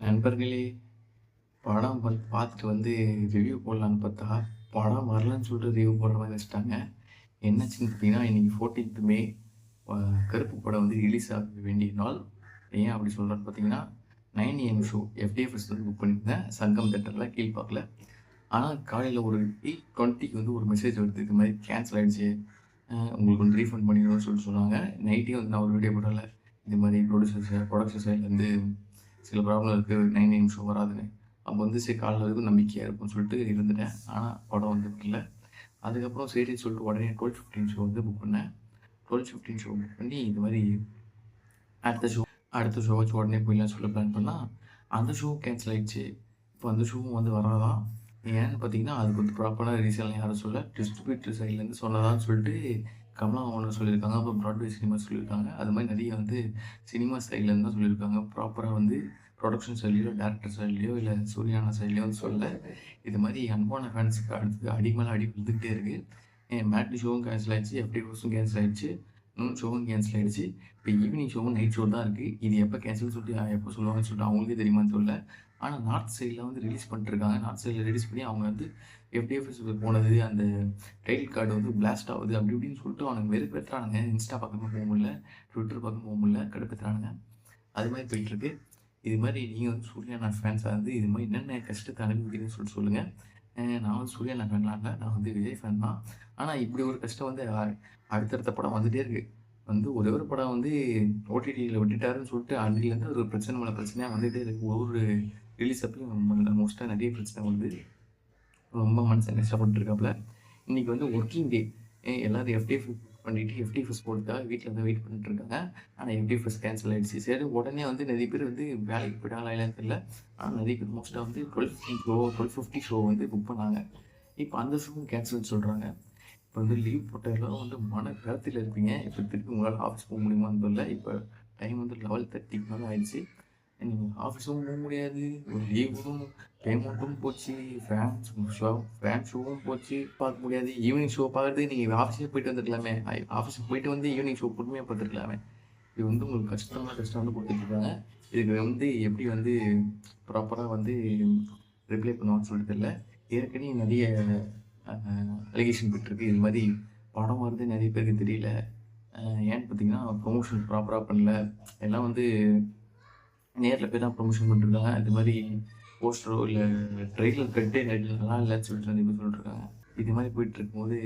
நண்பர்களே, படம் பார்த்துட்டு ரிவ்யூ போடலான்னு பார்த்தா, படம் வரலன்னு சொல்லிட்டு ரிவ்யூ போடுற மாரி வச்சுட்டாங்க. என்னாச்சுன்னு பார்த்தீங்கன்னா, இன்னைக்கு 14த் மே அ கருப்பு படம் ரிலீஸ் ஆக வேண்டிய நாள். ஏன் அப்படி சொல்றேன்னு பார்த்தீங்கன்னா, 9 AM ஷோ எஃப்டிஎஃப்எஸ் புக் பண்ணியிருந்தேன். சங்கம் தியேட்டர்ல கீழ்பாக்கல. ஆனா காலையில ஒரு 8:20க்கு ஒரு மெசேஜ் வருது. இது மாரி கேன்சல் ஆயிடுச்சு. உங்களுக்கு ரீஃபண்ட் பண்ணிடுறோம்னு சொல்லிட்டு சொன்னாங்க. நைட்டே நான் ஒரு வீடியோ போடல. இது மாரி ப்ரொடக்ஷன் சைட்லேருந்து சில ப்ராப்ளம் இருக்கு. 9 AM ஷோ வராதுன்னு. அப்போ சரி காலைல வரைக்கும் நம்பிக்கையா இருக்கும்னு சொல்லிட்டு இருந்துட்டேன். ஆனா படம் வரல. அதுக்கப்புறம் சரின்னு சொல்லிட்டு உடனே 12:15 ஷோ புக் பண்ணேன். 12:15 ஷோ புக் பண்ணி இது மாரி அடுத்த ஷோ அடுத்த ஷோவாச்சும் உடனே போயிடலாம்னு சொல்லி பிளான் பண்ணா, அந்த ஷோவும் கேன்சல் ஆயிடுச்சு. இப்போ அந்த ஷோவும் வராதாம். ஏன்னு பார்த்தீங்கன்னா, அதுக்கு ப்ராப்பரான ரீசன்லாம் யாரும் சொல்லல. டிஸ்ட்ரிபியூட்டர் சைட்லேருந்து சொன்னதான்னு சொல்லிட்டு கமலா ஓனர் சொல்லியிருக்காங்க. அப்புறம் பிராட்வே சினிமா சொல்லியிருக்காங்க. அது மாதிரி நிறைய சினிமா சைட்லேருந்து தான் சொல்லியிருக்காங்க. ப்ராப்பராக ப்ரொடக்ஷன் சைட்லையோ, டேரக்டர் சைட்லையோ, இல்லை சூர்யானா சைட்லையோ சொல்லல. இது மாதிரி அன்பான ஃபேன்ஸுக்கு அடுத்து அடி மேலே அடி விழுந்துக்கிட்டே இருக்குது. மேட்னி ஷோவும் கேன்சல் ஆயிடுச்சு. எஃப்டிஎஃப்எஸும் கேன்சல் ஆயிடுச்சு. ஷோவும் கேன்சல் ஆயிடுச்சு. இப்போ ஈவினிங் ஷோவும் நைட் ஷோ தான் இருக்குது. இது எப்போ கேன்சல்னு சொல்லிட்டு எப்போ சொல்லுவாங்கன்னு சொல்லிட்டு அவங்களுக்கே தெரியுமான்னு தெரியல. ஆனால் நார்த் சைடில் ரிலீஸ் பண்ணிட்டுருக்காங்க. நார்த் சைடில் ரிலீஸ் பண்ணி அவங்க எஃப்டிஎஃப்எஸ் போனது, அந்த டைட்டில் கார்டு பிளாஸ்ட் ஆகுது அப்படி இப்படின்னு சொல்லிட்டு அவனுங்க வெறுப்பேற்றுறானுங்க. இன்ஸ்டா பக்கமும் போக முடியல, ட்விட்டர் பக்கம் போக முடியல, கடுப்பேற்றுறானுங்க. அது மாதிரி போயிட்டுருக்கு. இது மாதிரி நீங்கள் சூர்யானா ஃபேன்ஸாக இது மாதிரி என்னென்ன கஷ்டத்தை அனுபவிக்கிறீங்கன்னு சொல்லிட்டு சொல்லுங்கள். நான் சூர்யானா ஃபேன்லாம் இல்லை, நான் விஜய் ஃபேன் தான். ஆனால் இப்படி ஒரு கஷ்டம் அடுத்தடுத்த படம் வந்துகிட்டே இருக்குது. ஒரே ஒரு படம் ஓடிடியில் விட்டுட்டாருன்னு சொல்லிட்டு அன்னிலேருந்து ஒரு பிரச்சனை மேலே பிரச்சனையாக வந்துகிட்டே இருக்குது. ஒவ்வொரு ரிலீஸ் அப்பயும் மோஸ்ட்டாக நிறைய பிரச்சனை வருது. ரொம்ப மனுஷன் கஷ்டப்பட்டுருக்காப்புல. இன்றைக்கி ஒர்க்கிங் டே. எல்லோரும் எஃப்டிஎஃப் பண்ணிவிட்டு எஃப்டிஎஃப்எஸ் போகிறதுக்காக வீட்டில் வெயிட் பண்ணிட்டுருக்காங்க. ஆனால் எஃப்டிஎஃப்எஸ் கேன்சல் ஆகிடுச்சு. சரி உடனே நிறைய பேர் வேலைக்கு போயிட்டாங்களா இல்லைன்னு தெரியல. ஆனால் நிறைய பேர் மோஸ்ட்டாக 12:50 ஷோ புக் பண்ணாங்க. இப்போ அந்த ஷோவும் கேன்சல்னு சொல்கிறாங்க. இப்போ லீவ் போட்ட எல்லோரும் மன கருத்தில் இருப்பீங்க. இப்போ திருப்பி உங்களால் ஆஃபீஸ் போக முடியுமான்னு தெரியல. இப்போ டைம் 11:30க்கு மேலே ஆயிடுச்சு. நீங்கள் ஆஃபீஸும் போக முடியாது, ஒரு லீவும் பேமெண்ட்டும் போச்சு, ஃபேன் ஷோவும் போச்சு, பார்க்க முடியாது. ஈவினிங் ஷோ பார்க்குறதுக்கு நீங்கள் ஆஃபீஸே போயிட்டு வந்துருக்கலாமே. ஆஃபீஸுக்கு போயிட்டு ஈவினிங் ஷோ பொறுமையாக பார்த்துருக்கலாமே. இது உங்களுக்கு கஷ்டம் கொடுத்துட்ருக்காங்க. இதுக்கு எப்படி ப்ராப்பராக ரிப்ளை பண்ணுவான்னு சொல்லிட்டு தெரியல. ஏற்கனவே நிறைய அலிகேஷன் போயிட்டுருக்கு. இது மாதிரி படம் வருது நிறைய பேருக்கு தெரியல. ஏன்னு பார்த்தீங்கன்னா ப்ரொமோஷன் ப்ராப்பராக பண்ணல. எல்லாம் நேரில் போய் தான் ப்ரொமோஷன் பண்ணிருக்காங்க. அது மாதிரி போஸ்டரோ இல்லை ட்ரெய்லர் கட்டே நல்லா இல்லைன்னு சொல்லிட்டு நிறைய பேர் சொல்லிட்டுருக்காங்க. இது மாதிரி போயிட்டு இருக்கும்போது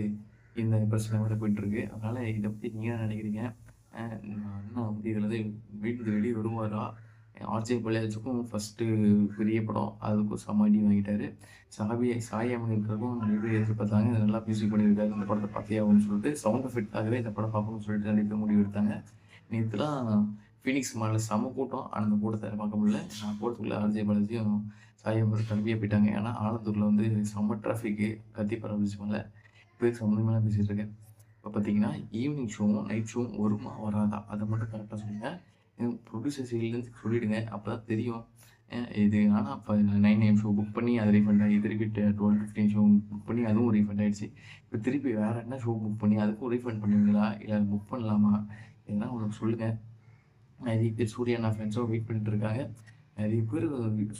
இந்த பிரச்சனை வேறு போயிட்டுருக்கு. அதனால் இதை பற்றி நீங்கள் என்ன நினைக்கிறீங்க? அண்ணா இதில் வீட்டுக்கு வெளியே வருவாரா? ஆர்ஜே பாலாஜிக்கும் ஃபஸ்ட்டு பெரிய படம், அதுக்கும் செம்ம அடி வாங்கிட்டார். சாய் அம்மன் இருக்கிறதுக்கும் நிறைய பேர் எதிர்பார்த்தாங்க. இது நல்லா மியூசிக் பண்ணியிருக்காரு, இந்த படத்தை பார்த்தே ஆகும்னு சொல்லிட்டு சவுண்ட் எஃபெக்டாகவே இந்த படம் பார்க்கணும்னு சொல்லிட்டு நிறைய பேர் முடிவு எடுத்தாங்க. நேற்றுலாம் ஃபீனிக்ஸ் மாலில் செம்ம கூட்டம். ஆனால் அந்த கூட்டத்தை பார்க்க முடியல. நான் போகிறதுக்குள்ளே ஆர்ஜே பாலாஜியும் சாய் அம்மன் கிளம்பியே போயிட்டாங்க. ஏன்னா ஆலத்தூரில் செம்ம டிராஃபிக்கு, கத்திப்பாறை பிரிட்ஜ் மேலே. இப்போ சம்மந்தமெல்லாம் பேசிகிட்டு இருக்கேன். இப்போ பார்த்தீங்கன்னா ஈவினிங் ஷோவும் நைட் ஷோவும் வருமா வராதா அதை மட்டும் கரெக்டாக சொல்லுங்கள். ப்ரொடியூசர் சைட்லேருந்து சொல்லிவிடுங்க. அப்போ தான் தெரியும். இது ஆனால் இப்போ 9 AM ஷோ புக் பண்ணி அது ரீஃபண்ட் ஆகி திருப்பி 12:15 ஷோ புக் பண்ணி அதுவும் ரீஃபண்ட் ஆகிடுச்சு. இப்போ திருப்பி வேறு என்ன ஷோ புக் பண்ணி அதுக்கும் ரீஃபண்ட் பண்ணுவீங்களா? இல்லை புக் பண்ணலாமா? எதனா உங்களுக்கு சொல்லுங்கள். நிறைய பேர் சூர்யானா ஃபேன்ஸும் வெயிட் பண்ணிட்டு இருக்காங்க. நிறைய பேர்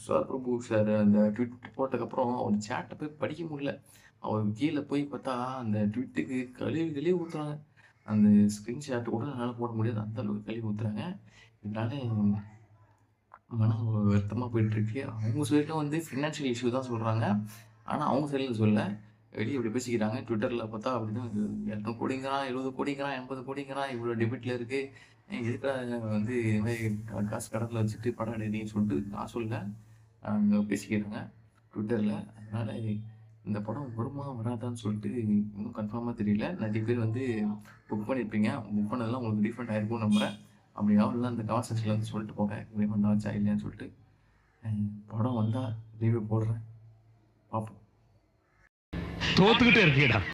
சார் பிரபு சார் அந்த ட்விட் போட்டதுக்கப்புறம் அவர் சேட்டை போய் படிக்க முடியல. அவர் கீழே போய் பார்த்தா அந்த ட்விட்டுக்கு கழுவி ஊற்றுறாங்க. அந்த ஸ்க்ரீன்ஷாட் கூட என்னால் போட முடியாது. அந்த அளவுக்கு கழுவி ஊற்றுறாங்க. இதனால மனம் வருத்தமாக போயிட்டுருக்கு. அவங்க சைடில் ஃபினான்ஷியல் இஷ்யூ தான் சொல்கிறாங்க. ஆனால் அவங்க சைடில் சொல்லல. வெளியே இப்படி பேசிக்கிறாங்க. ட்விட்டரில் பார்த்தா அப்படி தான் 200 கோடிங்கிறான், 70 கோடிங்கிறான், 80 கோடிங்கிறான், இவ்வளோ டெபிட்டில் இருக்குது. எதுக்குடா இது மாதிரி காசு கடனில் வச்சுட்டு படம் எடுக்கிறீங்கன்னு சொல்லிட்டு நான் சொல்லல. அவங்க பேசிக்கிறாங்க ட்விட்டரில். அதனால் இந்த படம் வருமா வராதான்னு சொல்லிட்டு இன்னும் கன்ஃபார்மாக தெரியல. நிறைய பேர் புக் பண்ணியிருப்பீங்க. புக் பண்ணதெல்லாம் உங்களுக்கு ரீஃபண்ட் ஆகிருக்கும்னு நம்புகிறேன். அப்படி யாரெல்லாம் அந்த கமெண்ட் செக்ஷனில் சொல்லிட்டு போங்க ரீஃபண்ட் ஆச்சா இல்லையான்னு சொல்லிட்டு. படம் வந்தால் ரிவ்யூ போடுறேன், பார்ப்போம். தோத்துக்கிட்டே இருக்கீடா.